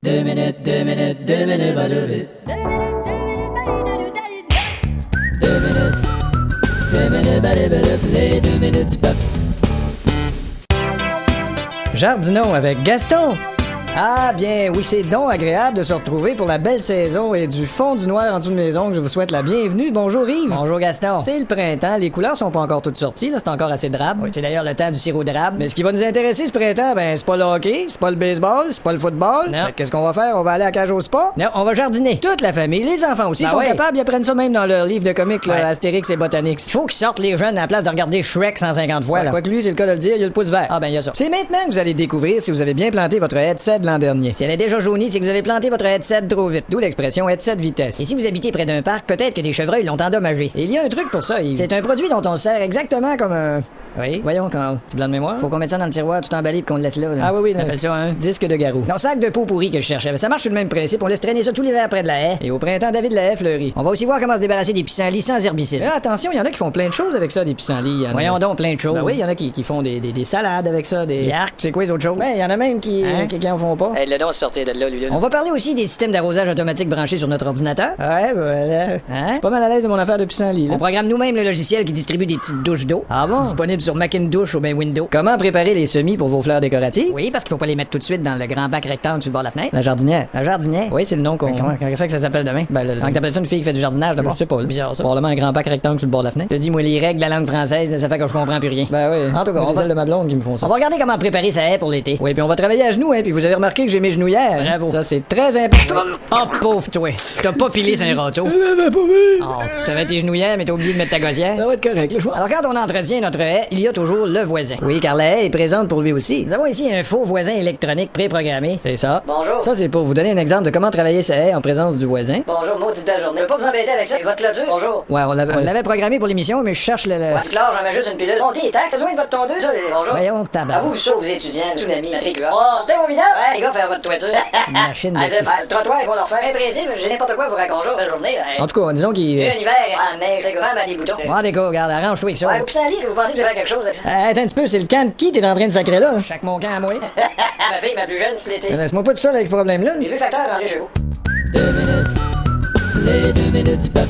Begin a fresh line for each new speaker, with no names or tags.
Badoubit. 2 minutes, les 2 minutes du peuple.
Jardinons avec Gaston. Ah bien, oui, c'est donc agréable de se retrouver pour la belle saison et du fond du noir en dessous de mes ongles, je vous souhaite la bienvenue. Bonjour Yves.
Bonjour Gaston.
C'est le printemps, les couleurs sont pas encore toutes sorties, là, c'est encore assez drabe.
Oui, c'est d'ailleurs le temps du sirop d'érable.
Mais ce qui va nous intéresser ce printemps, ben c'est pas le hockey, c'est pas le baseball, c'est pas le football.
Non.
Qu'est-ce qu'on va faire? On va aller à la cage au spa?
Non, on va jardiner.
Toute la famille, les enfants aussi,
Ben
sont
oui.
capables, ils apprennent ça même dans leur livre de comics, là,
Ouais.
Astérix et Botanix.
Il faut qu'ils sortent les jeunes à la place de regarder Shrek 150 fois.
Ouais,
Là.
quoique lui, c'est le cas de le dire, il y a le pouce vert.
Ah ben, il y a ça.
C'est maintenant que vous allez découvrir si vous avez bien planté votre headset de l'an dernier.
Si elle est déjà jaunie, c'est que vous avez planté votre headset trop vite.
D'où l'expression headset vitesse.
Et si vous habitez près d'un parc, peut-être que des chevreuils l'ont endommagé.
Et il y a un truc pour ça, Yves.
C'est un produit dont on se sert exactement comme un... Oui.
Voyons, quand petit blanc de mémoire.
Faut qu'on mette ça dans le tiroir tout emballé puis qu'on le laisse là.
Ah oui, oui,
On appelle ça un...
disque de garou.
Non, sac de peau pourrie que je cherchais. Mais ça marche sur le même principe. On laisse traîner ça tout l'hiver près de la haie.
Et au printemps, David la haie fleurit.
On va aussi voir comment se débarrasser des pissenlits sans herbicide.
Mais là, attention, il y en a qui font plein de choses avec ça, des pissenlits. Il y en a-
Voyons donc plein de choses.
Ben oui, il y en a qui font des salades avec ça, des...
Yark, c'est quoi les autres choses?
Ouais, il y en a même qui en font pas.
Aide-le donc à sortir de là, lui. On va parler aussi des systèmes d'arrosage automatique branchés sur notre ordinateur.
Ouais, voilà.
Hein?
Pas mal à l'aise de mon affaire de pissenlit, là.
On programme nous-mêmes le logiciel qui distribue des petites douches d'eau.
Ah bon?
Disponible sur Macintosh ou bien Windows.
Comment préparer les semis pour vos fleurs décoratives?
Oui, parce qu'il faut pas les mettre tout de suite dans le grand bac rectangle sur le bord de la fenêtre.
La jardinière.
Un jardinier.
Oui, c'est le nom qu'on...
Mais comment ça s'appelle demain?
Ben,
Comment t'appelles ça une fille qui fait du jardinage d'abord?
Je sais pas, là.
Bizarre ça.
Probablement un grand bac rectangle sur le bord de la fenêtre.
Je te dis, moi, les règles de la langue française, ça fait que je comprends plus rien.
Ben oui.
En tout cas,
Moi,
on
c'est
va-
celle de ma blonde qui me font ça.
On va regarder comment préparer sa haie pour l'été.
Oui, puis on va travailler à genoux, hein, puis vous avez remarqué que j'ai mes genouillères.
Bravo.
Ça, c'est très important.
Oh, pauvre toi. T'as pas pilé sur un râteau. Oh, t'avais tes genouillères, mais t'as oublié de mettre ta gossière.
Ça va être correct, le choix.
Alors, quand on entretient notre haie, il y a toujours le voisin.
Oui, car la haie est présente pour lui aussi.
Nous avons ici un faux voisin électronique préprogrammé.
C'est ça.
Bonjour.
Ça, c'est pour vous donner un exemple de comment travailler sa haie en présence du voisin.
Bonjour, maudite belle journée. Je peux pas vous embêter avec ça. Et votre clôture? Bonjour.
Ouais, on
On
l'avait...
l'avait programmé pour l'émission, mais je cherche le...
Ouais.
Du chlore, j'en mets juste une pilule. Montez les taxes. T'as besoin de votre tondeuse? Ça, bonjour.
Voyons, tabac.
À vous, ça, vous étudiants, tsunami, matricule. Oh, t'es au mineur? Ouais, les gars, faire votre toiture.
Machine de...
Allez, le trottoir, ils vont leur faire un principe. J'ai n'importe quoi vous raconter. Bonjour, belle journée, là.
En tout cas, disons qu'il...
Un hiver, en neige, les gars, à des boutons.
Ah, d'accord, regarde, arrange-toi avec ça.
Ouais, vous pissenlit, vous pensez que vous avez quelque chose avec ça?
Attends un petit peu, c'est le camp de qui t'es en train de sacrer là?
Chaque mon camp à moi. Ma fille, ma plus jeune, tout l'été.
Laisse-moi pas tout seul avec ce problème-là.
J'ai vu le facteur rentrer chez vous.
2 minutes, les 2 minutes du peuple.